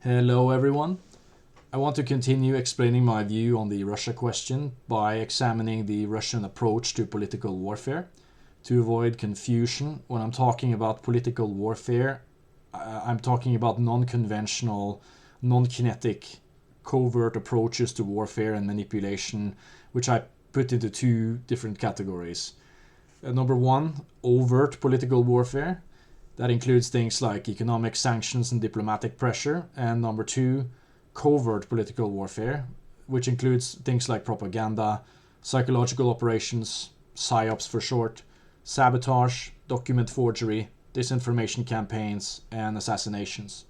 Hello everyone. I want to continue explaining my view on the Russia question by examining the Russian approach to political warfare. To avoid confusion, when I'm talking about political warfare, I'm talking about non-conventional, non-kinetic, covert approaches to warfare and manipulation, which I put into two different categories. Number one, overt political warfare. That includes things like economic sanctions and diplomatic pressure. And number two, covert political warfare, which includes things like propaganda, psychological operations, PSYOPs for short, sabotage, document forgery, disinformation campaigns, and assassinations.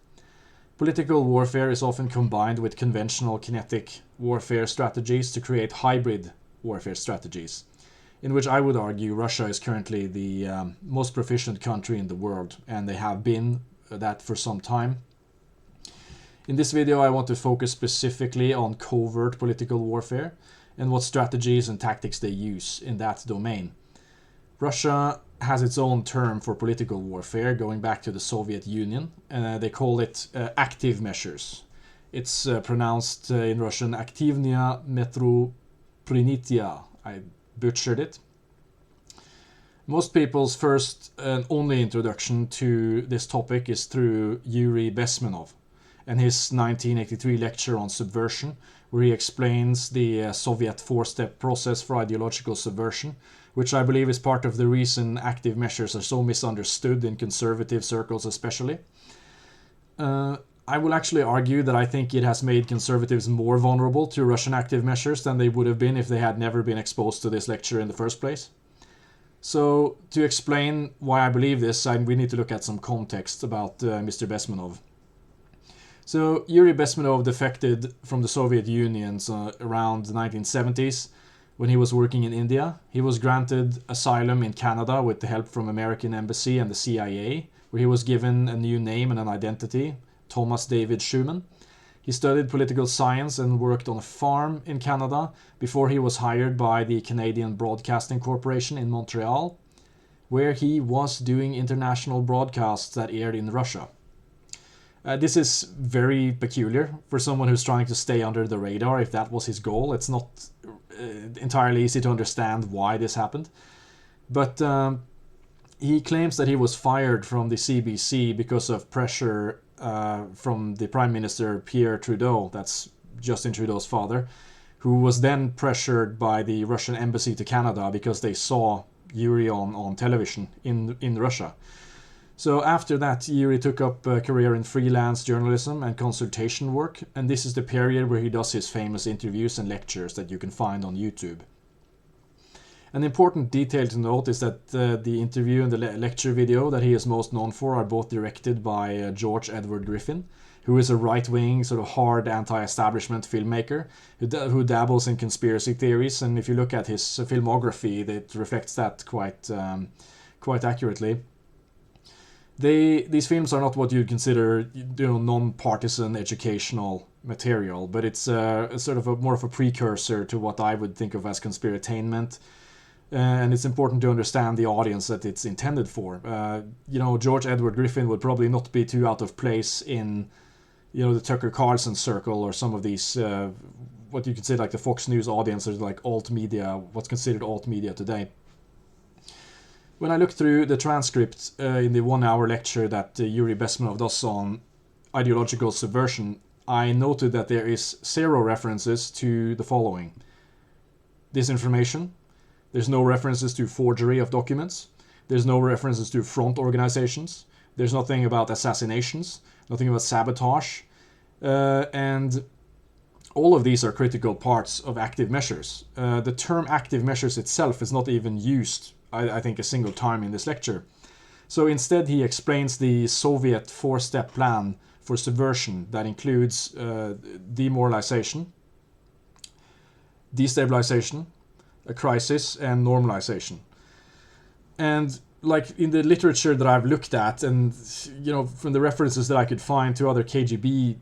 Political warfare is often combined with conventional kinetic warfare strategies to create hybrid warfare strategies, in which I would argue Russia is currently the most proficient country in the world, and they have been that for some time. In this video, I want to focus specifically on covert political warfare and what strategies and tactics they use in that domain. Russia has its own term for political warfare going back to the Soviet Union. They call it active measures. It's pronounced in Russian aktivnya metroprinitya. I butchered it. Most people's first and only introduction to this topic is through Yuri Bezmenov and his 1983 lecture on subversion, where he explains the Soviet four-step process for ideological subversion, which I believe is part of the reason active measures are so misunderstood in conservative circles especially. I will actually argue that I think it has made conservatives more vulnerable to Russian active measures than they would have been if they had never been exposed to this lecture in the first place. So, to explain why I believe this, we need to look at some context about Mr. Bezmenov. So, Yuri Bezmenov defected from the Soviet Union around the 1970s when he was working in India. He was granted asylum in Canada with the help from American Embassy and the CIA, where he was given a new name and an identity, Thomas David Schumann. He studied political science and worked on a farm in Canada before he was hired by the Canadian Broadcasting Corporation in Montreal, where he was doing international broadcasts that aired in Russia. This is very peculiar for someone who's trying to stay under the radar, if that was his goal. It's not entirely easy to understand why this happened. But he claims that he was fired from the CBC because of pressure from the Prime Minister Pierre Trudeau, that's Justin Trudeau's father, who was then pressured by the Russian embassy to Canada because they saw Yuri on television in Russia. So after that, Yuri took up a career in freelance journalism and consultation work, and this is the period where he does his famous interviews and lectures that you can find on YouTube. An important detail to note is that the interview and the lecture video that he is most known for are both directed by George Edward Griffin, who is a right-wing, sort of hard anti-establishment filmmaker who dabbles in conspiracy theories. And if you look at his filmography, it reflects that quite accurately. These films are not what you'd consider non-partisan educational material, but it's sort of more of a precursor to what I would think of as conspiratainment. And it's important to understand the audience that it's intended for. George Edward Griffin would probably not be too out of place in, the Tucker Carlson circle or some of these, what you could say like the Fox News audience, or like alt media, what's considered alt media today. When I looked through the transcript in the 1 hour lecture that Yuri Bezmenov does on ideological subversion, I noted that there is 0 references to the following: disinformation. There's no references to forgery of documents. There's no references to front organizations. There's nothing about assassinations, nothing about sabotage. And all of these are critical parts of active measures. The term active measures itself is not even used, I think, a single time in this lecture. So instead he explains the Soviet 4-step plan for subversion that includes demoralization, destabilization, a crisis, and normalization. And like in the literature that I've looked at, and from the references that I could find to other KGB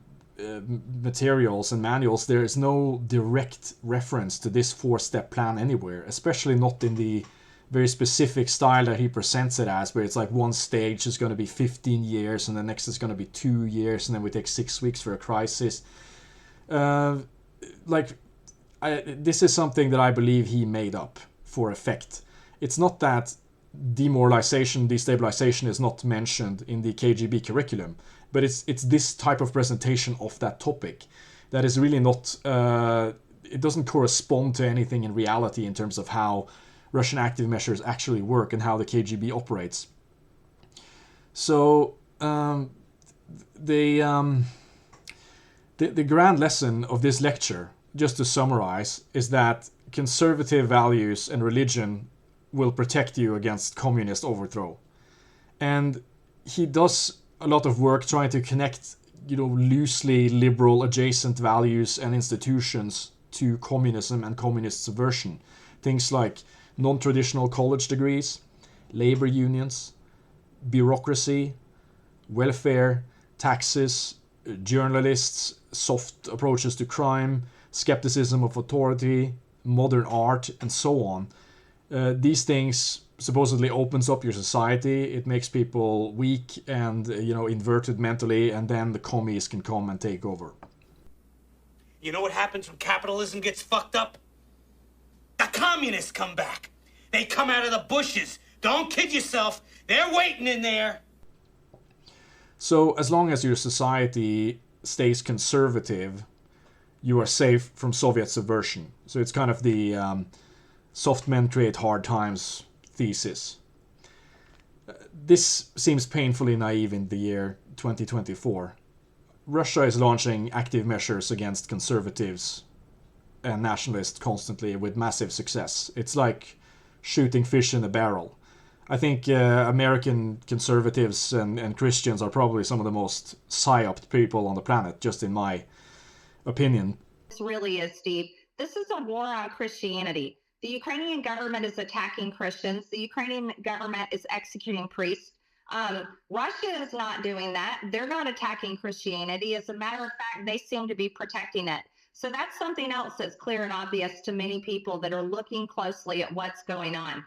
materials and manuals, there is no direct reference to this 4-step plan anywhere, especially not in the very specific style that he presents it as, where it's like one stage is going to be 15 years and the next is going to be 2 years and then we take 6 weeks for a crisis. This is something that I believe he made up for effect. It's not that destabilization is not mentioned in the KGB curriculum, but it's this type of presentation of that topic that is really not, it doesn't correspond to anything in reality in terms of how Russian active measures actually work and how the KGB operates. So the grand lesson of this lecture, just to summarize, is that conservative values and religion will protect you against communist overthrow. And he does a lot of work trying to connect, loosely liberal adjacent values and institutions to communism and communist subversion. Things like non-traditional college degrees, labor unions, bureaucracy, welfare, taxes, journalists, soft approaches to crime, skepticism of authority, modern art, and so on. These things supposedly opens up your society. It makes people weak and inverted mentally, and then the commies can come and take over. You know what happens when capitalism gets fucked up? The communists come back. They come out of the bushes. Don't kid yourself. They're waiting in there. So as long as your society stays conservative, you are safe from Soviet subversion. So it's kind of the soft men create hard times thesis. This seems painfully naive in the year 2024. Russia is launching active measures against conservatives and nationalists constantly with massive success. It's like shooting fish in a barrel. I think American conservatives and Christians are probably some of the most psyoped people on the planet, just in my opinion. This really is, Steve. This is a war on Christianity. The Ukrainian government is attacking Christians. The Ukrainian government is executing priests. Russia is not doing that. They're not attacking Christianity. As a matter of fact, they seem to be protecting it. So that's something else that's clear and obvious to many people that are looking closely at what's going on.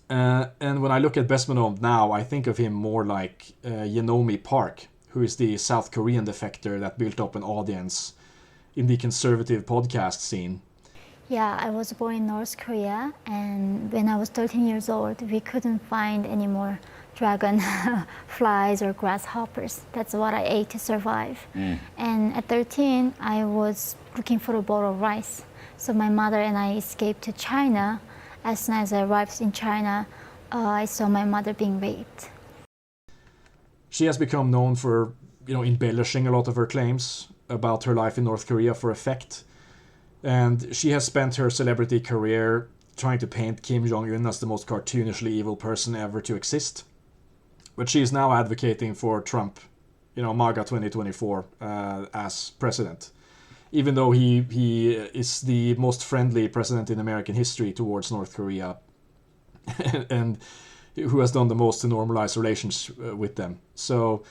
And when I look at Bezmenov now, I think of him more like Yeonomi Park, who is the South Korean defector that built up an audience in the conservative podcast scene. Yeah, I was born in North Korea, and when I was 13 years old, we couldn't find any more dragon flies or grasshoppers. That's what I ate to survive. And at 13, I was looking for a bowl of rice. So my mother and I escaped to China. As soon as I arrived in China, I saw my mother being raped. She has become known for, embellishing a lot of her claims about her life in North Korea for effect. And she has spent her celebrity career trying to paint Kim Jong-un as the most cartoonishly evil person ever to exist. But she is now advocating for Trump, MAGA 2024, as president. Even though he is the most friendly president in American history towards North Korea and who has done the most to normalize relations with them. So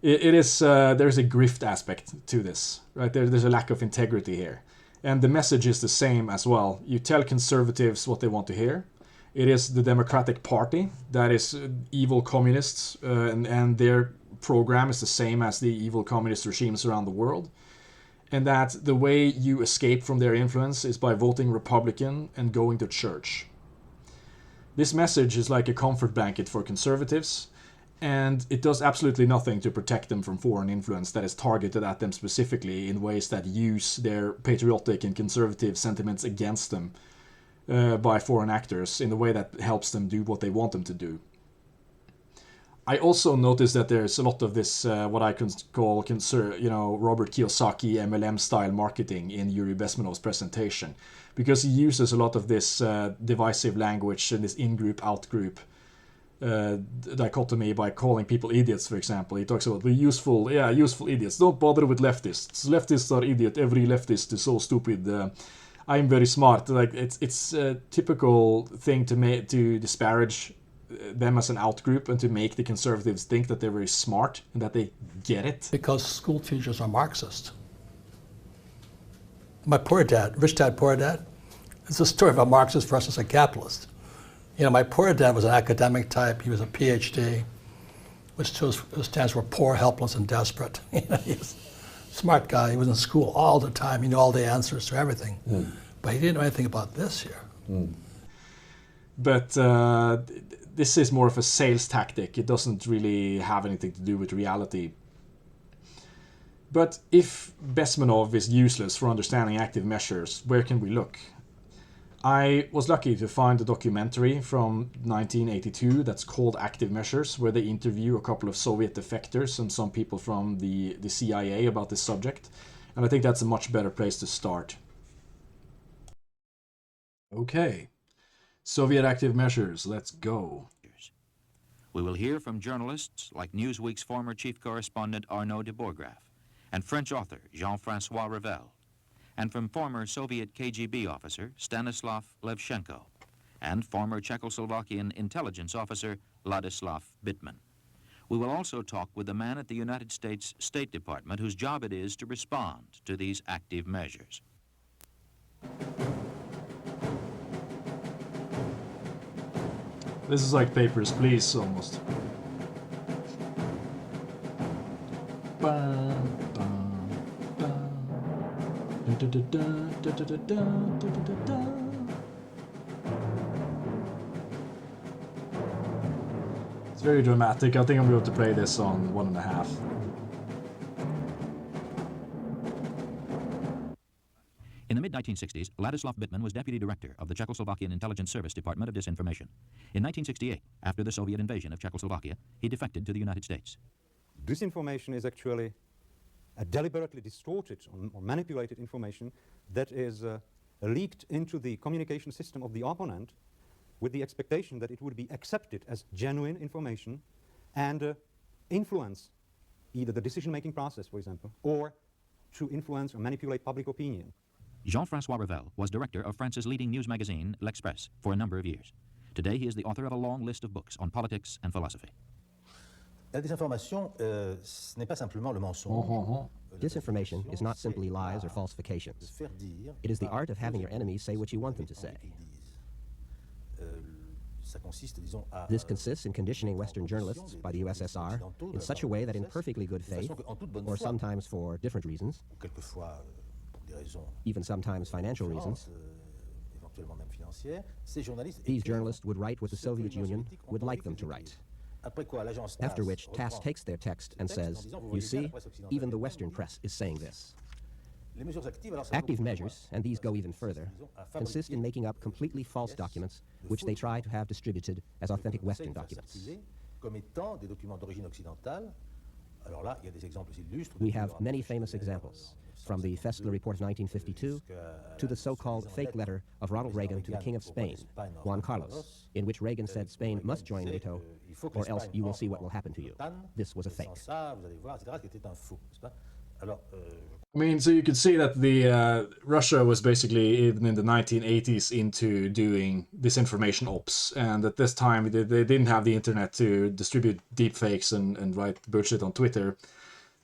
there's a grift aspect to this, right? There's a lack of integrity here. And the message is the same as well. You tell conservatives what they want to hear. It is the Democratic Party that is evil communists, and their program is the same as the evil communist regimes around the world. And that the way you escape from their influence is by voting Republican and going to church. This message is like a comfort blanket for conservatives, and it does absolutely nothing to protect them from foreign influence that is targeted at them specifically in ways that use their patriotic and conservative sentiments against them by foreign actors in a way that helps them do what they want them to do. I also noticed that there's a lot of this, what I can call, Robert Kiyosaki MLM-style marketing in Yuri Bezmenov's presentation, because he uses a lot of this divisive language and this in-group, out-group dichotomy by calling people idiots, for example. He talks about the useful idiots. Don't bother with leftists. Leftists are idiot. Every leftist is so stupid. I'm very smart. Like it's a typical thing to disparage them as an out-group and to make the conservatives think that they're very smart and that they get it. Because school teachers are Marxist. My poor dad, Rich Dad, Poor Dad, it's a story of a Marxist versus a capitalist. You know, my poor dad was an academic type. He was a PhD, which stands for poor, helpless, and desperate. You know, he was a smart guy. He was in school all the time. He knew all the answers to everything. But he didn't know anything about this here. But this is more of a sales tactic. It doesn't really have anything to do with reality. But if Bezmenov is useless for understanding active measures, where can we look? I was lucky to find a documentary from 1982 that's called Active Measures, where they interview a couple of Soviet defectors and some people from the CIA about this subject. And I think that's a much better place to start. Okay. Soviet active measures, let's go. We will hear from journalists like Newsweek's former chief correspondent Arnaud de Bourgraf, and French author Jean-François Revel, and from former Soviet KGB officer Stanislav Levchenko, and former Czechoslovakian intelligence officer Ladislav Bittman. We will also talk with the man at the United States State Department whose job it is to respond to these active measures. This is like Papers, Please, almost. It's very dramatic. I think I'm going to play this on 1.5. In the mid-1960s, Ladislav Bittman was deputy director of the Czechoslovakian Intelligence Service Department of Disinformation. In 1968, after the Soviet invasion of Czechoslovakia, he defected to the United States. Disinformation is actually a deliberately distorted or manipulated information that is leaked into the communication system of the opponent with the expectation that it would be accepted as genuine information and influence either the decision-making process, for example, or to influence or manipulate public opinion. Jean-François Revel was director of France's leading news magazine, L'Express, for a number of years. Today, he is the author of a long list of books on politics and philosophy. La désinformation, ce n'est pas simplement le mensonge. Disinformation is not simply lies or falsifications. It is the art of having your enemies say what you want them to say. This consists in conditioning Western journalists by the USSR in such a way that in perfectly good faith, or sometimes for different reasons, even sometimes financial reasons, these journalists would write what the Soviet Union would like them to write. After which, TASS takes their text and says, you see, even the Western press is saying this. Active measures, and these go even further, consist in making up completely false documents which they try to have distributed as authentic Western documents. We have many famous examples, from the Festler Report of 1952 to the so-called fake letter of Ronald Reagan to the King of Spain, Juan Carlos, in which Reagan said Spain must join NATO or else you will see what will happen to you. This was a fake. I mean, so you could see that the Russia was basically, even in the 1980s, into doing disinformation ops. And at this time, they didn't have the internet to distribute deepfakes and write bullshit on Twitter.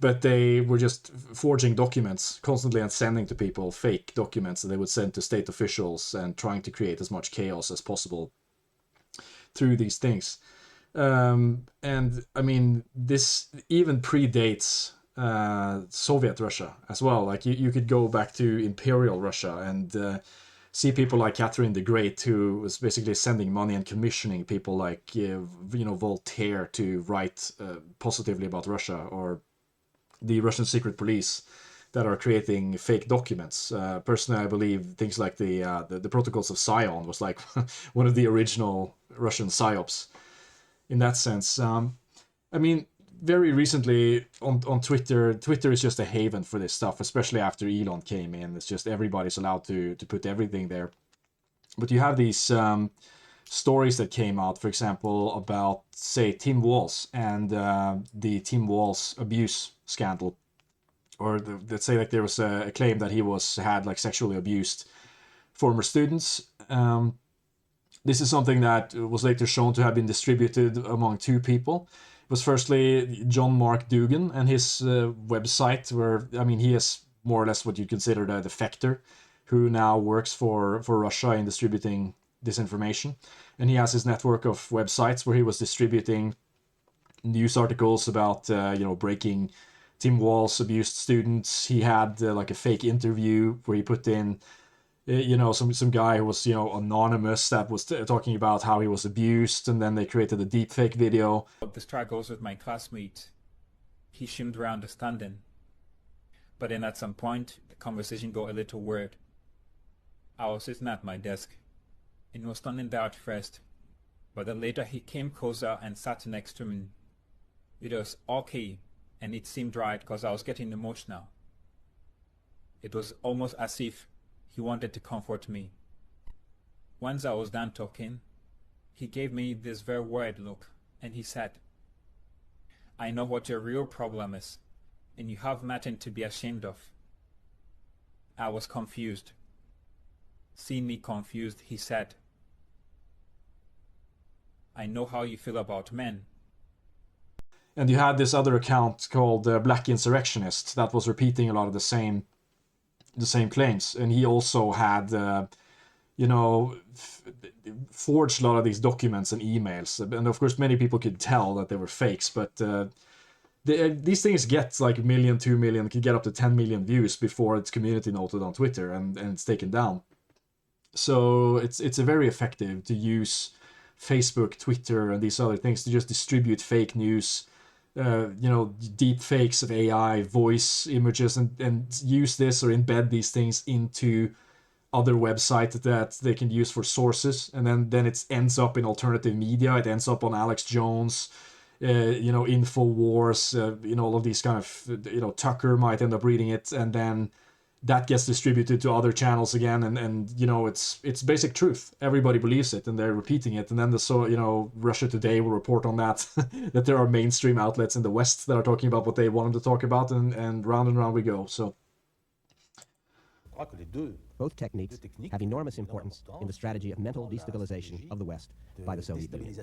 But they were just forging documents constantly and sending to people fake documents that they would send to state officials and trying to create as much chaos as possible through these things. And I mean, this even predates Soviet Russia as well. Like you could go back to Imperial Russia and see people like Catherine the Great, who was basically sending money and commissioning people like Voltaire to write positively about Russia, or the Russian secret police that are creating fake documents. Personally, I believe things like the Protocols of Sion was like one of the original Russian psyops in that sense. I mean, very recently on Twitter is just a haven for this stuff, especially after Elon came in. It's just everybody's allowed to put everything there. But you have these stories that came out, for example, about, say, Tim Walz and the Tim Walz abuse scandal. Or let's say like there was a claim that he had like sexually abused former students. This is something that was later shown to have been distributed among two people. It was firstly John Mark Dougan and his website, where, I mean, he is more or less what you consider a defector, who now works for Russia in distributing disinformation. And he has his network of websites where he was distributing news articles about, breaking Tim Walz abused students. He had like a fake interview where he put in, some guy who was, anonymous that was talking about how he was abused, and then they created a deep fake video. The struggles with my classmate, he seemed very understanding. But then at some point, the conversation got a little weird. I was sitting at my desk, and he was standing there at first, but then later he came closer and sat next to me. It was okay, and it seemed right because I was getting emotional. It was almost as if he wanted to comfort me. Once I was done talking, he gave me this very weird look, and he said, "I know what your real problem is, and you have nothing to be ashamed of." I was confused. Seeing me confused, he said, "I know how you feel about men." And you had this other account called Black Insurrectionist that was repeating a lot of the same claims, and he also had forged a lot of these documents and emails, and of course many people could tell that they were fakes, but these things get like 1 million, 2 million, could get up to 10 million views before it's community noted on Twitter and it's taken down. So it's very effective to use Facebook, Twitter, and these other things to just distribute fake news, deep fakes of AI, voice images, and use this or embed these things into other websites that they can use for sources. And then it ends up in alternative media. It ends up on Alex Jones, InfoWars, all of these kind of, Tucker might end up reading it, and then that gets distributed to other channels again, and it's basic truth. Everybody believes it, and they're repeating it. And then Russia Today will report on that, that there are mainstream outlets in the West that are talking about what they want them to talk about, and round we go. So both techniques have enormous importance in the strategy of mental destabilization of the West by the Soviet Union.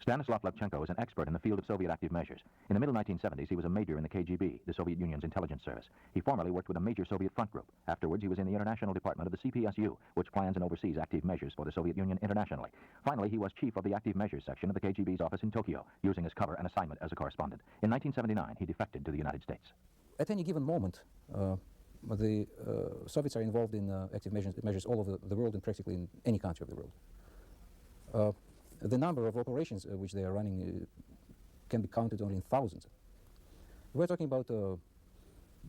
Stanislav Levchenko is an expert in the field of Soviet active measures. In the middle 1970s, he was a major in the KGB, the Soviet Union's intelligence service. He formerly worked with a major Soviet front group. Afterwards, he was in the international department of the CPSU, which plans and oversees active measures for the Soviet Union internationally. Finally, he was chief of the active measures section of the KGB's office in Tokyo, using as cover an assignment as a correspondent. In 1979, he defected to the United States. At any given moment, the Soviets are involved in active measures all over the world and practically in any country of the world. The number of operations which they are running can be counted only in thousands. We're talking about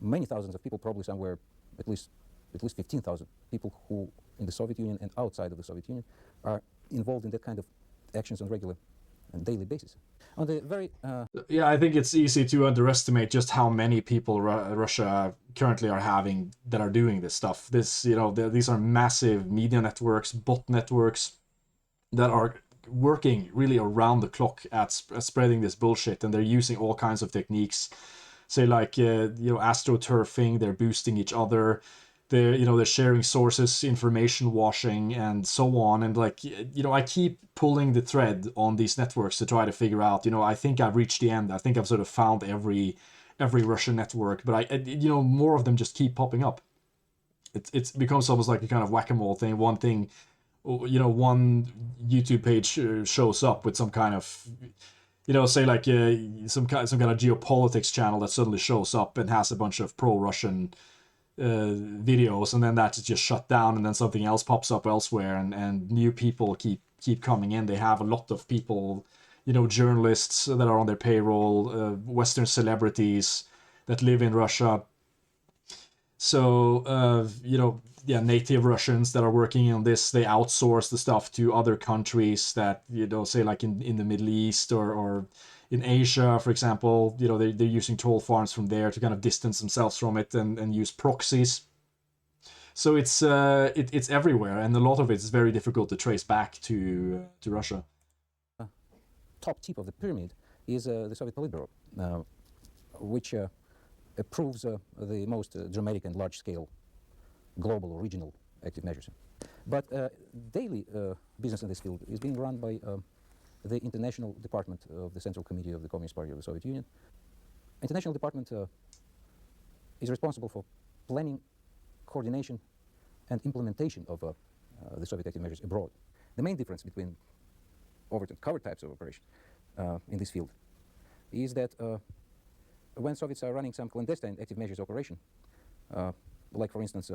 many thousands of people, probably somewhere at least 15,000 people who in the Soviet Union and outside of the Soviet Union are involved in that kind of actions on regular and daily basis. On the very I think it's easy to underestimate just how many people Russia currently are having that are doing this stuff. These are massive media networks, bot networks that are working really around the clock at spreading this bullshit, and they're using all kinds of techniques, say like astroturfing. They're boosting each other, they're sharing sources, information washing, and so on. And I keep pulling the thread on these networks to try to figure out, I think I've reached the end. I think I've sort of found every Russian network, but more of them just keep popping up. It becomes almost like a kind of whack-a-mole thing. One YouTube page shows up with some kind of, say like some kind of geopolitics channel that suddenly shows up and has a bunch of pro-Russian videos, and then that's just shut down, and then something else pops up elsewhere, and new people keep coming in. They have a lot of people, journalists that are on their payroll, Western celebrities that live in Russia. So, native Russians that are working on this, they outsource the stuff to other countries that, say like in the Middle East or in Asia, for example, they're using troll farms from there to kind of distance themselves from it and use proxies. So it's everywhere, and a lot of it is very difficult to trace back to Russia. Top tip of the pyramid is the Soviet Politburo, which approves the most dramatic and large-scale global or regional active measures. But daily business in this field is being run by the International Department of the Central Committee of the Communist Party of the Soviet Union. International Department is responsible for planning, coordination, and implementation of the Soviet active measures abroad. The main difference between overt and covert types of operation in this field is that when Soviets are running some clandestine active measures operation, like for instance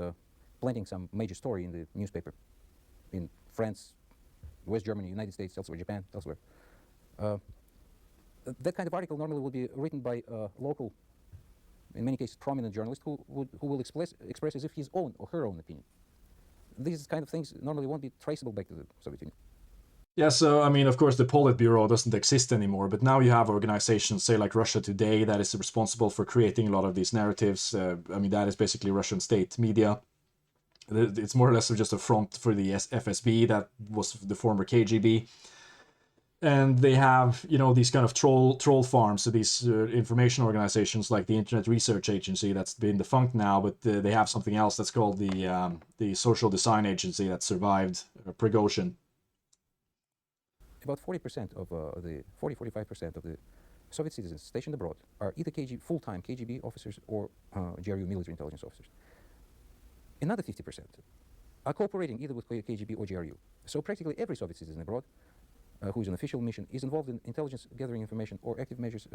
planting some major story in the newspaper in France, West Germany, United States, elsewhere, Japan, elsewhere, that kind of article normally would be written by a local, in many cases prominent journalist who will express as if his own or her own opinion. These kind of things normally won't be traceable back to the Soviet Union. Yeah, so, I mean, of course, the Politburo doesn't exist anymore, but now you have organizations, say, like Russia Today, that is responsible for creating a lot of these narratives. I mean, that is basically Russian state media. It's more or less just a front for the FSB, that was the former KGB. And they have, you know, these kind of troll farms, so these information organizations like the Internet Research Agency, that's been defunct now, but they have something else that's called the Social Design Agency that survived Prigozhin. About 40% of the 45% of the Soviet citizens stationed abroad are either full-time KGB officers or GRU military intelligence officers. Another 50% are cooperating either with KGB or GRU. So practically every Soviet citizen abroad who is on official mission is involved in intelligence gathering information or active measures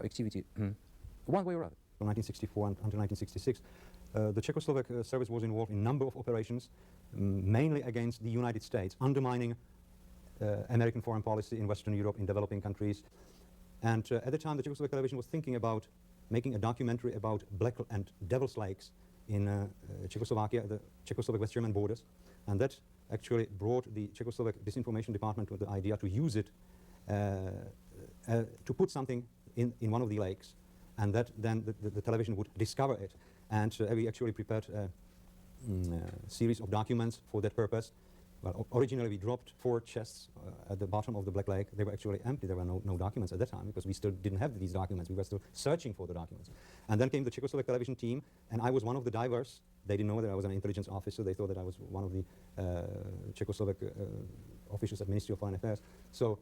activity one way or other. From 1964 until 1966, the Czechoslovak service was involved in a number of operations, mainly against the United States, undermining American foreign policy in Western Europe, in developing countries. And at the time, the Czechoslovak television was thinking about making a documentary about Black and Devil's Lakes in Czechoslovakia, the Czechoslovak West German borders. And that actually brought the Czechoslovak disinformation department with the idea to use it to put something in one of the lakes, and that then the television would discover it. And we actually prepared a series of documents for that purpose. Well, originally we dropped 4 chests at the bottom of the Black Lake. They were actually empty. There were no documents at that time because we still didn't have these documents. We were still searching for the documents. And then came the Czechoslovak television team, and I was one of the divers. They didn't know that I was an intelligence officer. They thought that I was one of the Czechoslovak officials at Ministry of Foreign Affairs. So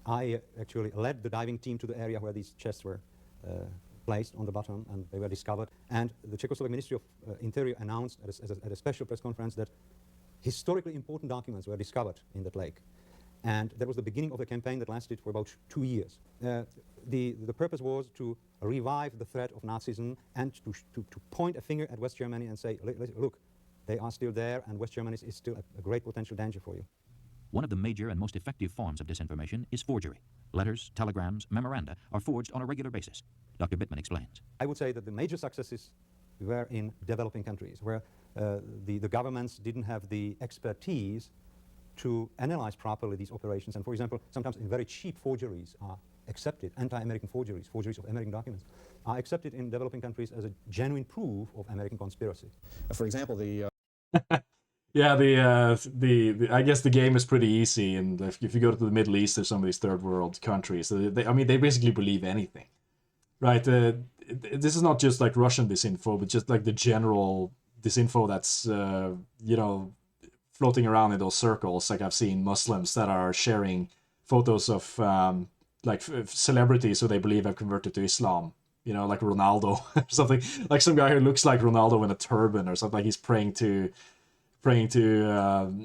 I actually led the diving team to the area where these chests were placed on the bottom, and they were discovered. And the Czechoslovak Ministry of Interior announced at a special press conference that historically important documents were discovered in that lake. And that was the beginning of a campaign that lasted for about 2 years. The purpose was to revive the threat of Nazism and to point a finger at West Germany and say, look, they are still there, and West Germany is still a great potential danger for you. One of the major and most effective forms of disinformation is forgery. Letters, telegrams, memoranda are forged on a regular basis. Dr. Bittman explains. I would say that the major successes were in developing countries, where the governments didn't have the expertise to analyze properly these operations. And for example, sometimes in very cheap forgeries are accepted, anti-American forgeries of American documents, are accepted in developing countries as a genuine proof of American conspiracy. For example, the... Yeah, I guess the game is pretty easy, and if you go to the Middle East or some of these third world countries, they basically believe anything, right? This is not just like Russian disinfo, but just like the general disinfo that's floating around in those circles. Like I've seen Muslims that are sharing photos of celebrities who they believe have converted to Islam. You know, like Ronaldo or something. Like some guy who looks like Ronaldo in a turban or something. Like he's praying to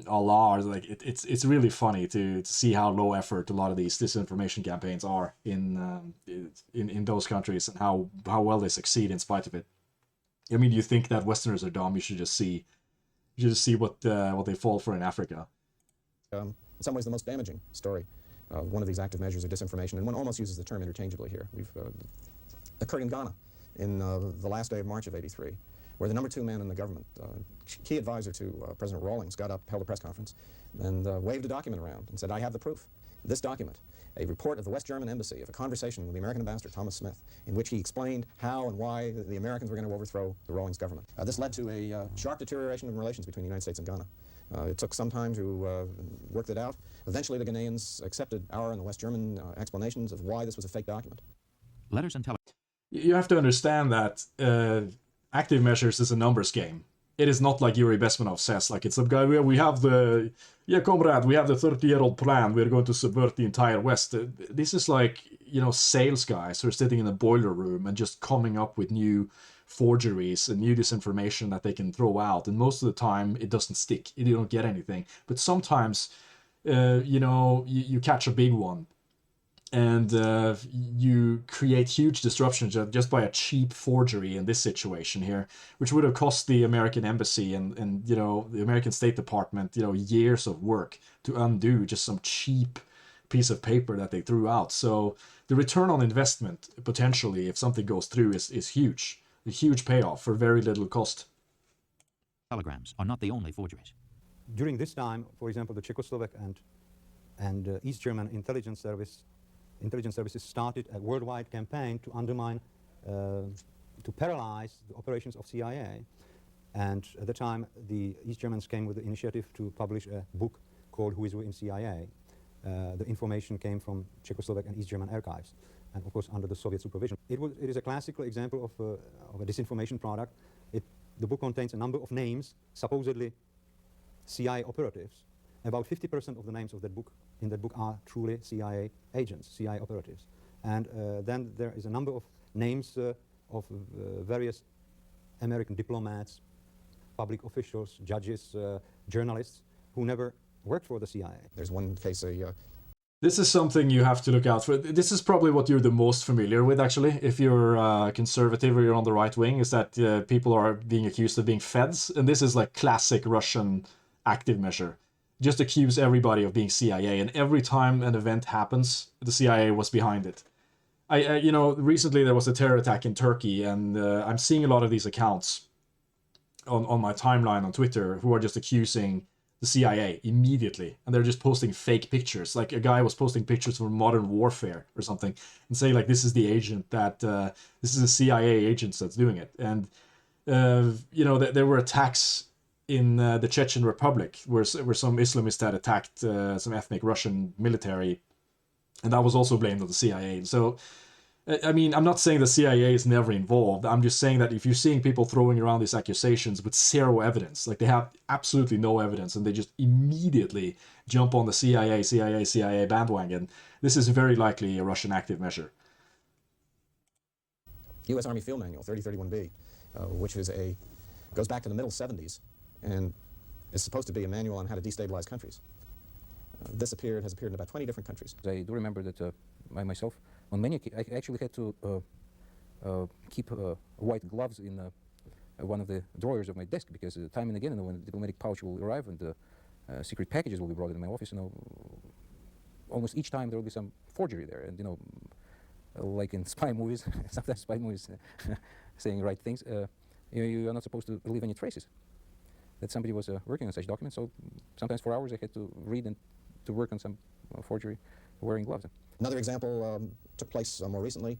Allah. Or like it's really funny to see how low effort a lot of these disinformation campaigns are in those countries, and how well they succeed in spite of it. I mean, do you think that Westerners are dumb? You should just see what they fall for in Africa. In some ways, the most damaging story of one of these active measures of disinformation, and one almost uses the term interchangeably here. We've occurred in Ghana in the last day of March of '83, where the #2 man in the government, key advisor to President Rawlings, got up, held a press conference, and waved a document around and said, "I have the proof. This document, a report of the West German embassy of a conversation with the American ambassador, Thomas Smith, in which he explained how and why the Americans were going to overthrow the Rawlings government." This led to a sharp deterioration of relations between the United States and Ghana. It took some time to work it out. Eventually, the Ghanaians accepted our and the West German explanations of why this was a fake document. Letters and You have to understand that active measures is a numbers game. It is not like Yuri Bezmenov says, like it's a guy, we have the 30-year-old plan, we're going to subvert the entire West. This is like, sales guys who are sitting in a boiler room and just coming up with new forgeries and new disinformation that they can throw out, and most of the time it doesn't stick. You don't get anything. But sometimes, you catch a big one, and you create huge disruption just by a cheap forgery in this situation here, which would have cost the American embassy and the American State Department years of work to undo just some cheap piece of paper that they threw out. So the return on investment potentially, if something goes through, is huge. A huge payoff for very little cost. Telegrams are not the only forgeries. During this time, for example, the Czechoslovak and East German intelligence services started a worldwide campaign to undermine, to paralyze the operations of CIA. And at the time, the East Germans came with the initiative to publish a book called Who is Who in CIA. The information came from Czechoslovak and East German archives, and of course under the Soviet supervision. It is a classical example of a disinformation product. The book contains a number of names, supposedly CIA operatives. About 50% of the names of in that book are truly CIA agents, CIA operatives. And then there is a number of names of various American diplomats, public officials, judges, journalists who never worked for the CIA. There's one case, This is something you have to look out for. This is probably what you're the most familiar with, actually, if you're conservative or you're on the right wing, is that people are being accused of being feds. And this is like classic Russian active measure. Just accuse everybody of being CIA. And every time an event happens, the CIA was behind it. Recently there was a terror attack in Turkey, and I'm seeing a lot of these accounts on my timeline on Twitter who are just accusing the CIA immediately, and they're just posting fake pictures. Like a guy was posting pictures from Modern Warfare or something, and saying like, this is the agent that this is a CIA agent that's doing it. And there were attacks in the Chechen Republic where some Islamists had attacked some ethnic Russian military, and that was also blamed on the CIA. So I mean, I'm not saying the CIA is never involved. I'm just saying that if you're seeing people throwing around these accusations with zero evidence, like they have absolutely no evidence, and they just immediately jump on the CIA bandwagon, this is very likely a Russian active measure. U.S. Army Field Manual 3031B, which goes back to the middle 70s, and is supposed to be a manual on how to destabilize countries. Has appeared in about 20 different countries. I do remember that I myself, on many occasions, I actually had to keep white gloves in one of the drawers of my desk, because time and again, when the diplomatic pouch will arrive and secret packages will be brought into my office, almost each time there will be some forgery there, and like in spy movies, sometimes spy movies saying right things, you are not supposed to leave any traces that somebody was working on such documents. So sometimes for hours I had to read and to work on some forgery wearing gloves. Another example took place more recently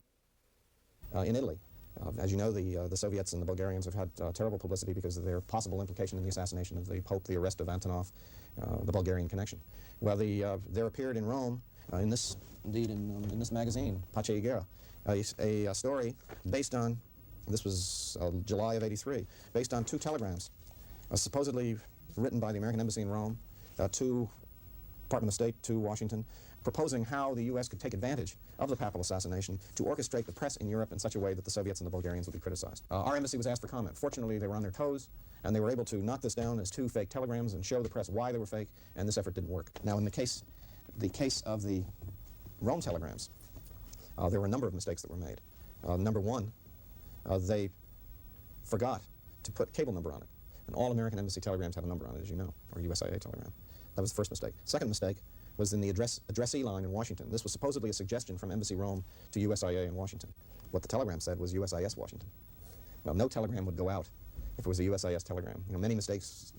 in Italy. As you know, the Soviets and the Bulgarians have had terrible publicity because of their possible implication in the assassination of the Pope, the arrest of Antonov, the Bulgarian connection. Well, there appeared in Rome, in this magazine, Pace y Guerra, a story based on, this was July of '83, based on 2 telegrams, supposedly written by the American Embassy in Rome to Department of State, to Washington, proposing how the U.S. could take advantage of the papal assassination to orchestrate the press in Europe in such a way that the Soviets and the Bulgarians would be criticized. Our embassy was asked for comment. Fortunately, they were on their toes, and they were able to knock this down as 2 fake telegrams and show the press why they were fake, and this effort didn't work. Now, in the case of the Rome telegrams, there were a number of mistakes that were made. Number one, they forgot to put cable number on it. And all American Embassy telegrams have a number on it, as you know, or USIA telegram. That was the first mistake. Second mistake was in the addressee line in Washington. This was supposedly a suggestion from Embassy Rome to USIA in Washington. What the telegram said was USIS Washington. Well, no telegram would go out if it was a USIS telegram. Many mistakes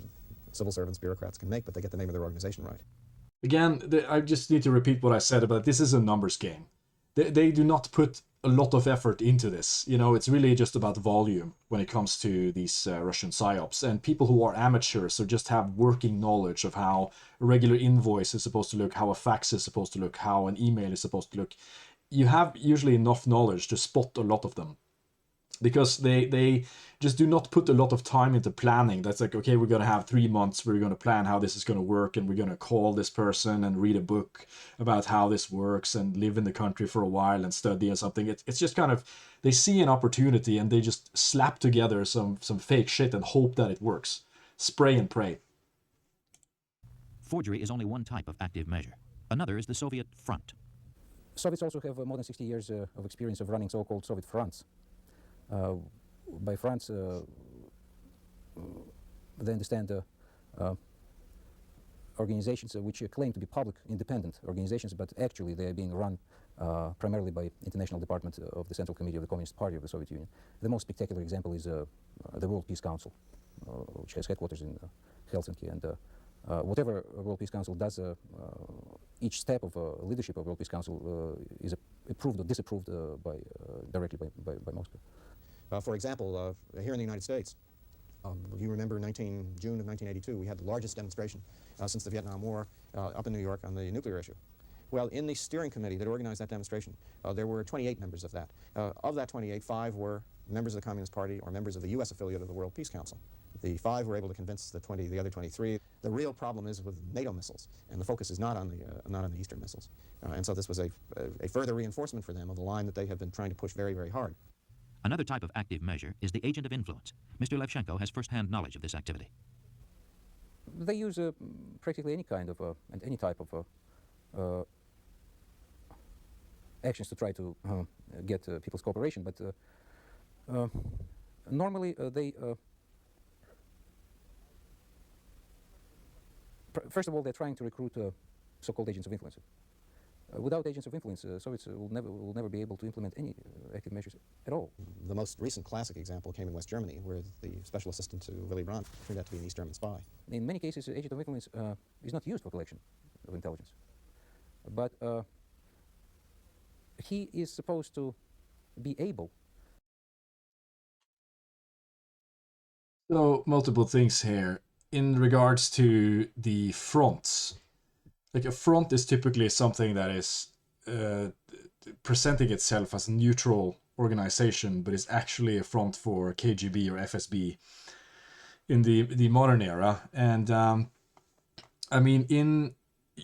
civil servants, bureaucrats can make, but they get the name of their organization right. Again, I just need to repeat what I said about this is a numbers game. They do not put a lot of effort into this. It's really just about volume when it comes to these Russian psyops. And people who are amateurs or just have working knowledge of how a regular invoice is supposed to look, how a fax is supposed to look, how an email is supposed to look, you have usually enough knowledge to spot a lot of them. because they just do not put a lot of time into planning. That's like, okay, we're going to have 3 months, we're going to plan how this is going to work, and we're going to call this person and read a book about how this works and live in the country for a while and study or something. It's just kind of, they see an opportunity and they just slap together some fake shit and hope that it works. Spray and pray. Forgery is only one type of active measure. Another is the Soviet front. Soviets also have more than 60 years of experience of running so-called Soviet fronts. By fronts, they understand organizations which claim to be public, independent organizations, but actually they are being run primarily by International Department of the Central Committee of the Communist Party of the Soviet Union. The most spectacular example is the World Peace Council, which has headquarters in Helsinki, and whatever World Peace Council does, each step of leadership of World Peace Council is approved or disapproved directly by Moscow. For example, here in the United States, you remember June of 1982, we had the largest demonstration since the Vietnam War up in New York on the nuclear issue. Well, in the steering committee that organized that demonstration, there were 28 members of that. Of that 28, 5 were members of the Communist Party or members of the U.S. affiliate of the World Peace Council. The 5 were able to convince the other 23. The real problem is with NATO missiles, and the focus is not on the Eastern missiles. And so this was a further reinforcement for them of the line that they have been trying to push very, very hard. Another type of active measure is the agent of influence. Mr. Levchenko has first-hand knowledge of this activity. They use practically any kind of and any type of actions to try to get people's cooperation, but normally they first of all, they're trying to recruit so-called agents of influence. Without agents of influence, Soviets will never be able to implement any active measures at all. The most recent classic example came in West Germany, where the special assistant to Willy Brandt turned out to be an East German spy. In many cases, agent of influence is not used for collection of intelligence, but he is supposed to be able. So, multiple things here. In regards to the fronts, like a front is typically something that is presenting itself as a neutral organization, but is actually a front for KGB or FSB in the modern era. And I mean,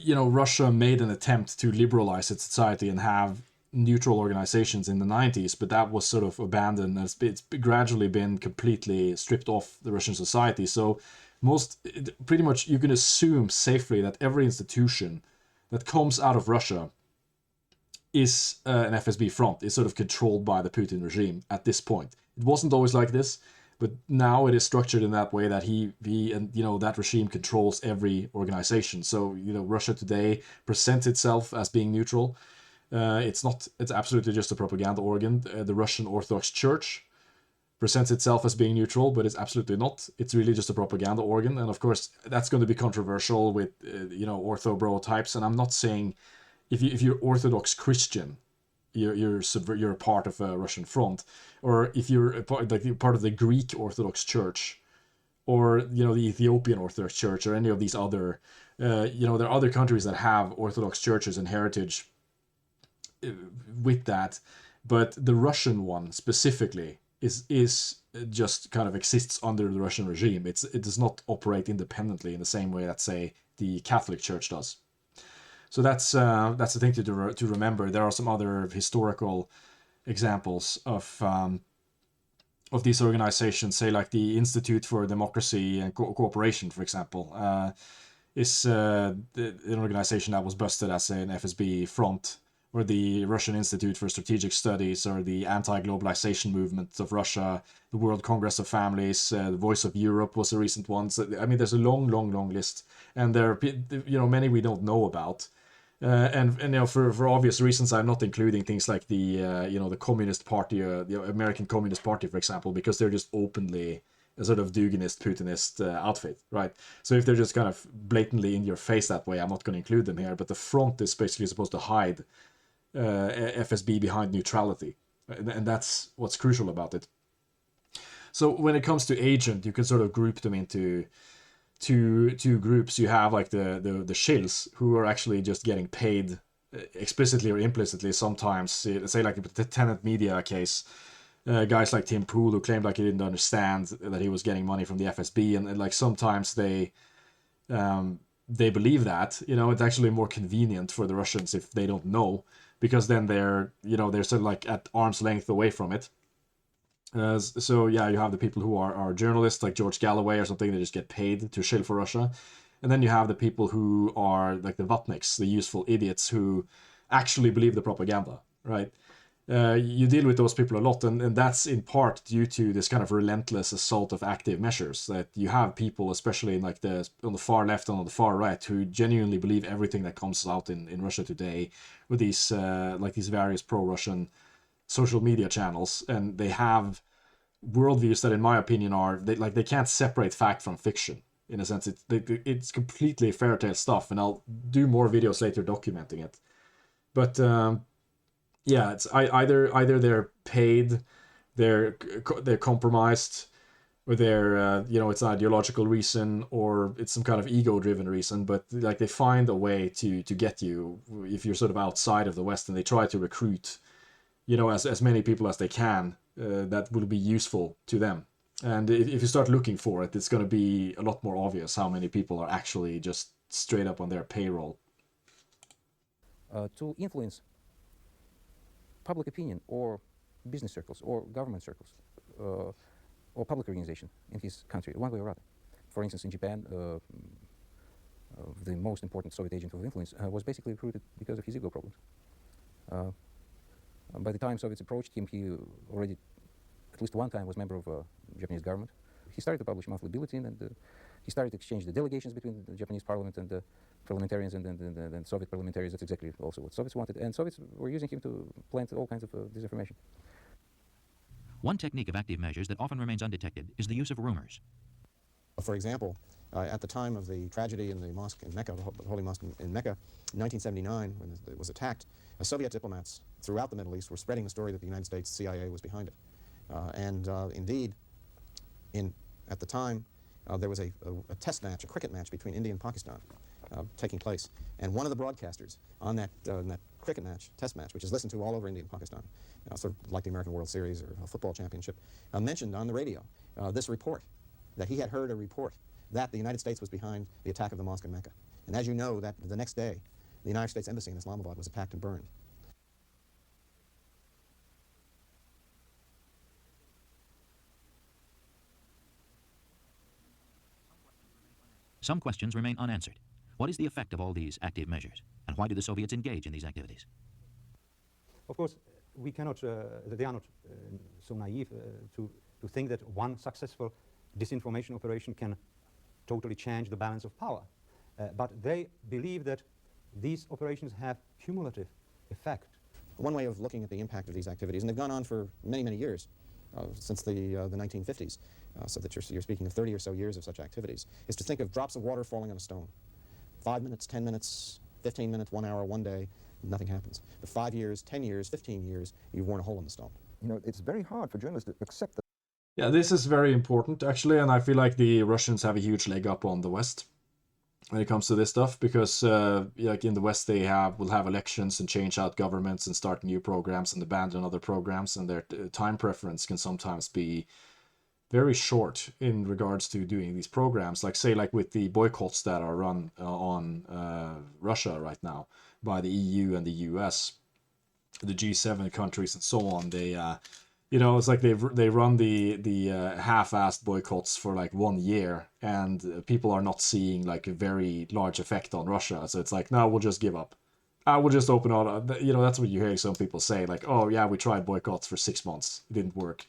Russia made an attempt to liberalize its society and have neutral organizations in the 90s, but that was sort of abandoned. It's gradually been completely stripped off the Russian society. So pretty much you can assume safely that every institution that comes out of Russia is an FSB front, is sort of controlled by the Putin regime at this point. It wasn't always like this, but now it is structured in that way that he and that regime controls every organization. So Russia today presents itself as being neutral. It's absolutely just a propaganda organ. The Russian Orthodox Church presents itself as being neutral, but it's absolutely not. It's really just a propaganda organ. And of course, that's going to be controversial with, ortho-bro types. And I'm not saying if you're Orthodox Christian, you're a part of a Russian front, or if you're part of the Greek Orthodox Church, or, the Ethiopian Orthodox Church, or any of these other, there are other countries that have Orthodox churches and heritage with that. But the Russian one specifically is just kind of exists under the Russian regime. It does not operate independently in the same way that, say, the Catholic Church does. So that's the thing to remember. There are some other historical examples of these organizations, say like the Institute for Democracy and Cooperation, for example, is an organization that was busted as an FSB front, or the Russian Institute for Strategic Studies, or the Anti-Globalization Movement of Russia, the World Congress of Families, the Voice of Europe was a recent one. So, I mean, there's a long list, and there are many we don't know about. And for obvious reasons, I'm not including things like the the Communist Party, the American Communist Party, for example, because they're just openly a sort of Duginist, Putinist outfit, right? So if they're just kind of blatantly in your face that way, I'm not going to include them here. But the front is basically supposed to hide FSB behind neutrality, and that's what's crucial about it. So when it comes to agent, you can sort of group them into two groups. You have like the shills, who are actually just getting paid explicitly or implicitly sometimes, say like the tenant media case, guys like Tim Pool who claimed like he didn't understand that he was getting money from the FSB, and like sometimes they believe that. It's actually more convenient for the Russians if they don't know, because then they're sort of like at arm's length away from it. So yeah, you have the people who are journalists like George Galloway or something. They just get paid to shill for Russia. And then you have the people who are like the Vatniks, the useful idiots who actually believe the propaganda, right? You deal with those people a lot, and that's in part due to this kind of relentless assault of active measures, that you have people, especially in like on the far left and on the far right, who genuinely believe everything that comes out in Russia today with these various pro-Russian social media channels, and they have worldviews that, in my opinion, they can't separate fact from fiction. In a sense, it's completely fairy tale stuff, and I'll do more videos later documenting it. But yeah, it's either they're paid, they're compromised, or they're it's an ideological reason, or it's some kind of ego-driven reason. But like they find a way to get you if you're sort of outside of the West, and they try to recruit as many people as they can that will be useful to them. And if you start looking for it, it's going to be a lot more obvious how many people are actually just straight up on their payroll. To influence public opinion or business circles or government circles or public organization in his country, one way or other. For instance, in Japan, the most important Soviet agent of influence was basically recruited because of his ego problems. By the time Soviets approached him, he already, at least one time, was member of Japanese government. He started to publish monthly bulletin, and he started to exchange the delegations between the Japanese parliament and the parliamentarians and Soviet parliamentarians. That's exactly also what Soviets wanted. And Soviets were using him to plant all kinds of disinformation. One technique of active measures that often remains undetected is the use of rumors. For example, at the time of the tragedy in the mosque in Mecca, the Holy Mosque in Mecca, in 1979, when it was attacked, Soviet diplomats throughout the Middle East were spreading the story that the United States CIA was behind it. Indeed, at the time, there was a test match, a cricket match between India and Pakistan taking place. And one of the broadcasters on that cricket match, test match, which is listened to all over India and Pakistan, sort of like the American World Series or a football championship, mentioned on the radio this report, that he had heard a report that the United States was behind the attack of the mosque in Mecca. And as you know, that the next day, the United States Embassy in Islamabad was attacked and burned. Some questions remain unanswered. What is the effect of all these active measures, and why do the Soviets engage in these activities? Of course, we cannot, they are not so naive to think that one successful disinformation operation can totally change the balance of power. But they believe that these operations have cumulative effect. One way of looking at the impact of these activities, and they've gone on for many, many years, since the 1950s, so that you're speaking of 30 or so years of such activities, is to think of drops of water falling on a stone. 5 minutes, 10 minutes, 15 minutes, 1 hour, 1 day, nothing happens. But 5 years, 10 years, 15 years, you've worn a hole in the stone. You know, it's very hard for journalists to accept that. Yeah, this is very important, actually, and I feel like the Russians have a huge leg up on the West when it comes to this stuff, because like in the West they will have elections and change out governments and start new programs and abandon other programs, and their time preference can sometimes be very short in regards to doing these programs. Like say like with the boycotts that are run on Russia right now by the EU and the US, the G7 countries and so on, they it's like they run the half-assed boycotts for like 1 year, and people are not seeing like a very large effect on Russia. So it's like, no, we'll just give up. I will just open all. That's what you hear some people say, like, oh yeah, we tried boycotts for 6 months, it didn't work.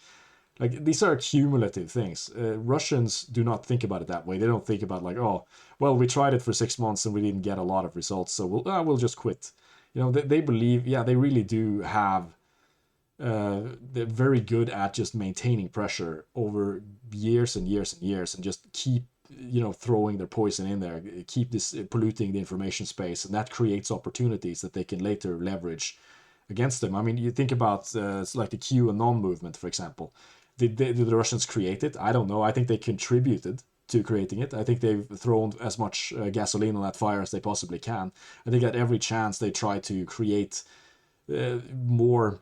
Like these are cumulative things. Russians do not think about it that way. They don't think about like, oh, well, we tried it for 6 months and we didn't get a lot of results, so we'll just quit. They believe, yeah, they really do have. They're very good at just maintaining pressure over years and years and years, and just keep throwing their poison in there, keep this polluting the information space, and that creates opportunities that they can later leverage against them. I mean, you think about like the QAnon movement, for example. Did the Russians create it? I don't know. I think they contributed to creating it. I think they've thrown as much gasoline on that fire as they possibly can. I think at every chance they try to create more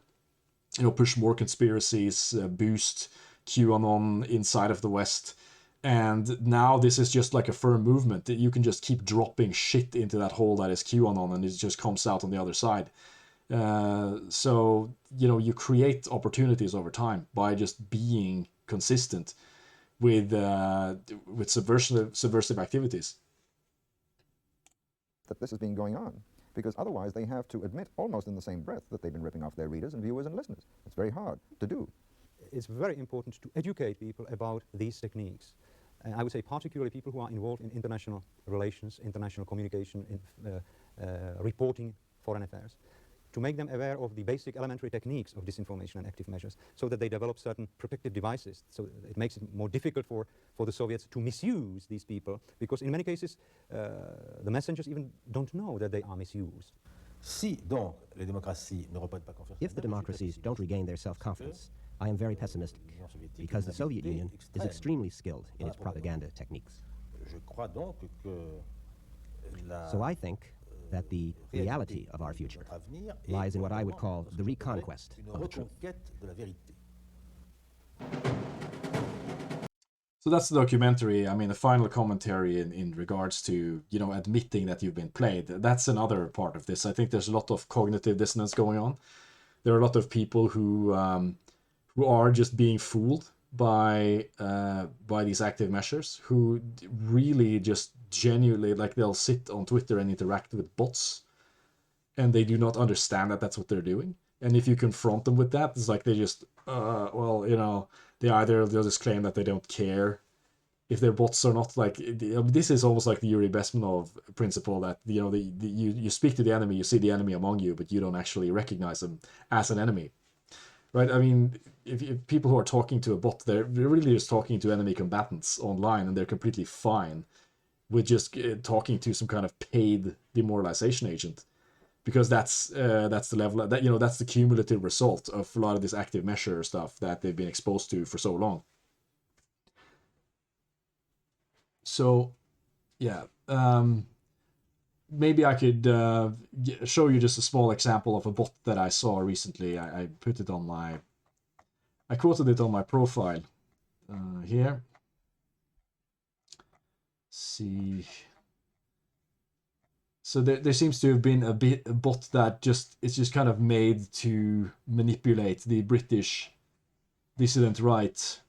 push more conspiracies, boost QAnon inside of the West. And now this is just like a firm movement that you can just keep dropping shit into that hole that is QAnon, and it just comes out on the other side. So, you create opportunities over time by just being consistent with subversive activities. That this has been going on, because otherwise they have to admit almost in the same breath that they've been ripping off their readers and viewers and listeners. It's very hard to do. It's very important to educate people about these techniques. I would say particularly people who are involved in international relations, international communication, reporting foreign affairs, to make them aware of the basic elementary techniques of disinformation and active measures, so that they develop certain protective devices. So it makes it more difficult for the Soviets to misuse these people, because in many cases the messengers even don't know that they are misused. If the democracies don't regain their self-confidence, I am very pessimistic, because the Soviet Union is extremely skilled in its propaganda techniques. So I think that the reality of our future lies in what I would call the reconquest of the truth. So that's the documentary. I mean, the final commentary in regards to, admitting that you've been played. That's another part of this. I think there's a lot of cognitive dissonance going on. There are a lot of people who are just being fooled by these active measures, who really just genuinely, like, they'll sit on Twitter and interact with bots, and they do not understand that that's what they're doing. And if you confront them with that, it's like they just, they'll just claim that they don't care if they're bots or not. Like, this is almost like the Yuri Bezmenov principle that, you speak to the enemy, you see the enemy among you, but you don't actually recognize them as an enemy. Right? I mean, if people who are talking to a bot, they're really just talking to enemy combatants online, and they're completely fine with just talking to some kind of paid demoralization agent, because that's the level that that's the cumulative result of a lot of this active measure stuff that they've been exposed to for so long. So, yeah, maybe I could show you just a small example of a bot that I saw recently. I put it on I quoted it on my profile here. See. So there seems to have been a bot that it's just kind of made to manipulate the British dissident right.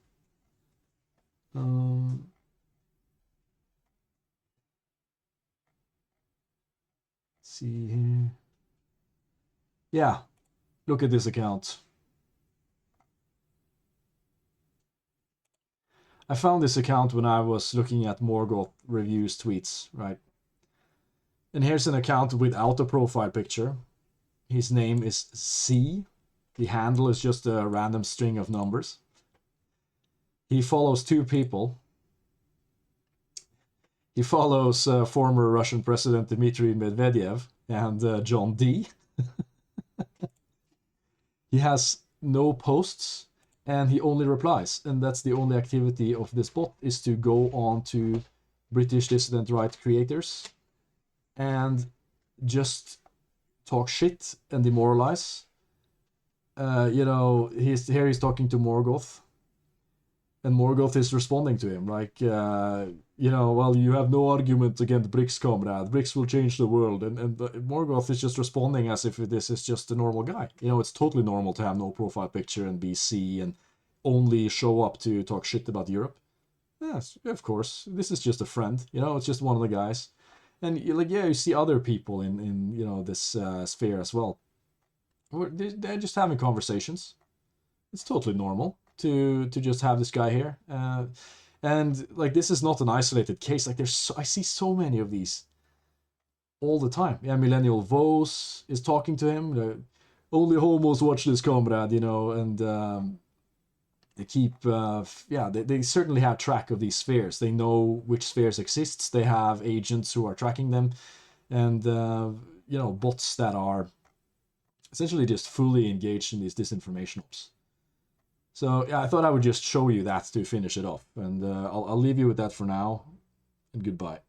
See here. Yeah, look at this account. I found this account when I was looking at Morgoth reviews tweets, right? And here's an account without a profile picture. His name is C. The handle is just a random string of numbers. He follows two people. He follows former Russian President Dmitry Medvedev and John D. He has no posts, and he only replies. And that's the only activity of this bot, is to go on to British dissident right creators and just talk shit and demoralize. He's talking to Morgoth, and Morgoth is responding to him like, well, you have no argument against BRICS, comrade. BRICS will change the world. And Morgoth is just responding as if this is just a normal guy. It's totally normal to have no profile picture and be C and only show up to talk shit about Europe. Yes, of course. This is just a friend. It's just one of the guys. And you see other people in this sphere as well. They're just having conversations. It's totally normal to just have this guy here. And like, this is not an isolated case. Like, I see so many of these all the time. Yeah, Millennial Vos is talking to him. Only homos watch this, comrade, and they keep, they certainly have track of these spheres. They know which spheres exists. They have agents who are tracking them, and, bots that are essentially just fully engaged in these disinformation ops. So, yeah, I thought I would just show you that to finish it off. And I'll leave you with that for now, and goodbye.